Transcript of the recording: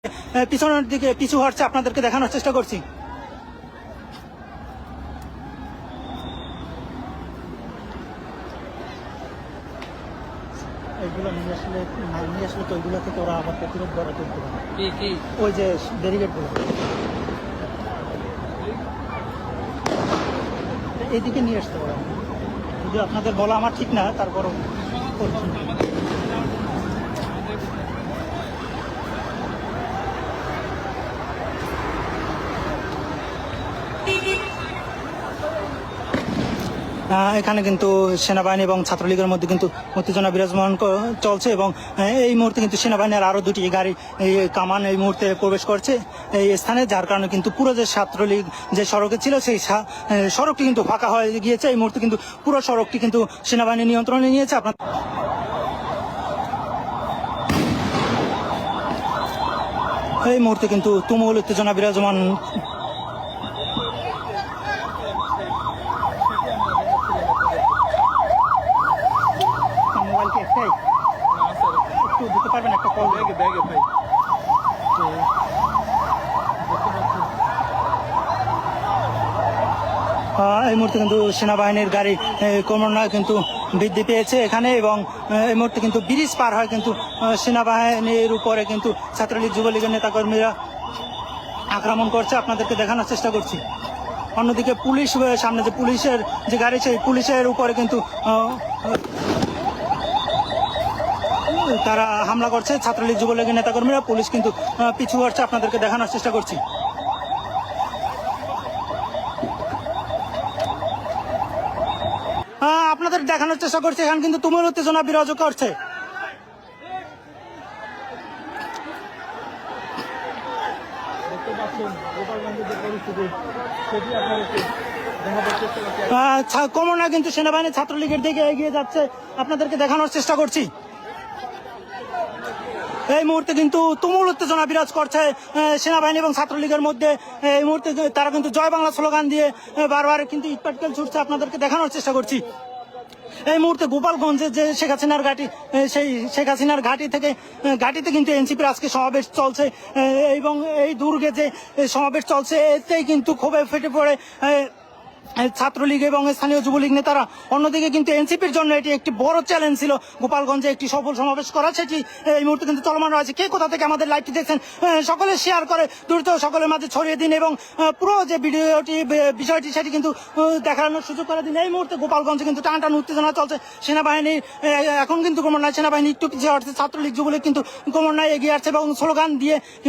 পিছনের দিকে পিছু হচ্ছে আপনাদেরকে দেখানোর চেষ্টা করছি। এইগুলো নিয়ে আসলে তো ওইগুলো থেকে ওরা আবার প্রতিরোধ গড়ে তুলতে পারে। ওই যে ব্যারিকেড গুলো এইদিকে নিয়ে আসতে পারে। যদি আপনাদের বলা আমার ঠিক না, তারপরও করছি। এখানে কিন্তু সেনাবাহিনী এবং ছাত্রলীগের মধ্যে কিন্তু উত্তেজনা বিরাজমান চলছে এবং এই মুহূর্তে কিন্তু সেনাবাহিনীর আরও দুটি গাড়ি কামান এই মুহূর্তে প্রবেশ করছে এই স্থানে, যার কারণে কিন্তু পুরো যে ছাত্রলীগ যে সড়কে ছিল সেই সড়কটি কিন্তু ফাঁকা হয়ে গিয়েছে। এই মুহূর্তে কিন্তু পুরো সড়কটি কিন্তু সেনাবাহিনী নিয়ন্ত্রণে নিয়েছে। আপনার এই মুহূর্তে কিন্তু তুমুল উত্তেজনা বিরাজমান। মোবাইল কি একটাই একটু দিতে পারবেন? একটা কল ব্যাগে ভাই। এই মুহূর্তে কিন্তু সেনাবাহিনীর গাড়ি ক্রমান্বয়ে কিন্তু বৃদ্ধি পেয়েছে এখানে, এবং এই মুহূর্তে কিন্তু ব্রিজ পার হয় কিন্তু সেনাবাহিনীর উপরে কিন্তু ছাত্রলীগ যুবলীগের নেতাকর্মীরা আক্রমণ করছে। আপনাদেরকে দেখানোর চেষ্টা করছি। অন্যদিকে পুলিশ সামনে যে পুলিশের যে গাড়ি, সেই পুলিশের উপরে কিন্তু তারা হামলা করছে ছাত্রলীগ যুবলীগের নেতাকর্মীরা। পুলিশ কিন্তু পিছু হচ্ছে। আপনাদেরকে দেখানোর চেষ্টা করছি। আপনাদের দেখানোর চেষ্টা করছে এখানে কিন্তু তুমুল উত্তেজনা বিরাজ করছে। ক্রমান্বয়ে কিন্তু সেনাবাহিনী ছাত্রলীগের দিকে এগিয়ে যাচ্ছে। আপনাদেরকে দেখানোর চেষ্টা করছি। এই মুহূর্তে কিন্তু তুমুল উত্তেজনা বিরাজ করছে সেনাবাহিনী এবং ছাত্রলীগের মধ্যে। এই মুহূর্তে তারা কিন্তু জয় বাংলা স্লোগান দিয়ে বারবার কিন্তু ইটপাটকেল ছুটছে। আপনাদেরকে দেখানোর চেষ্টা করছি। এই মুহূর্তে গোপালগঞ্জে যে শেখ হাসিনার ঘাঁটি, সেই শেখ হাসিনার ঘাঁটিতে কিন্তু এনসিপির আজকে সমাবেশ চলছে, এবং এই দুর্গে যে সমাবেশ চলছে এতেই কিন্তু ক্ষোভে ফেটে পড়ে ছাত্রলীগ এবং স্থানীয় যুবলীগ নেতারা। অন্যদিকে কিন্তু এনসিপির জন্য এটি একটি বড় চ্যালেঞ্জ ছিল গোপালগঞ্জে একটি সফল সমাবেশ করা, সেটি এই মুহূর্তে কিন্তু চলমান রয়েছে। কে কোথা থেকে আমাদের লাইভটি দেখছেন সকলে শেয়ার করে দ্রুত সকলের মাঝে ছড়িয়ে দিন, এবং পুরো যে বিষয়টি সেটি কিন্তু দেখানোর সুযোগ করে দিন। এই মুহূর্তে গোপালগঞ্জে কিন্তু টান উত্তেজনা চলছে। সেনাবাহিনীর এখন কিন্তু ক্রমান্বয়ে সেনাবাহিনী একটু পিছিয়ে হচ্ছে, ছাত্রলীগ যুবলীগ কিন্তু ক্রমান্বয়ে এগিয়ে আসছে এবং স্লোগান দিয়ে কিন্তু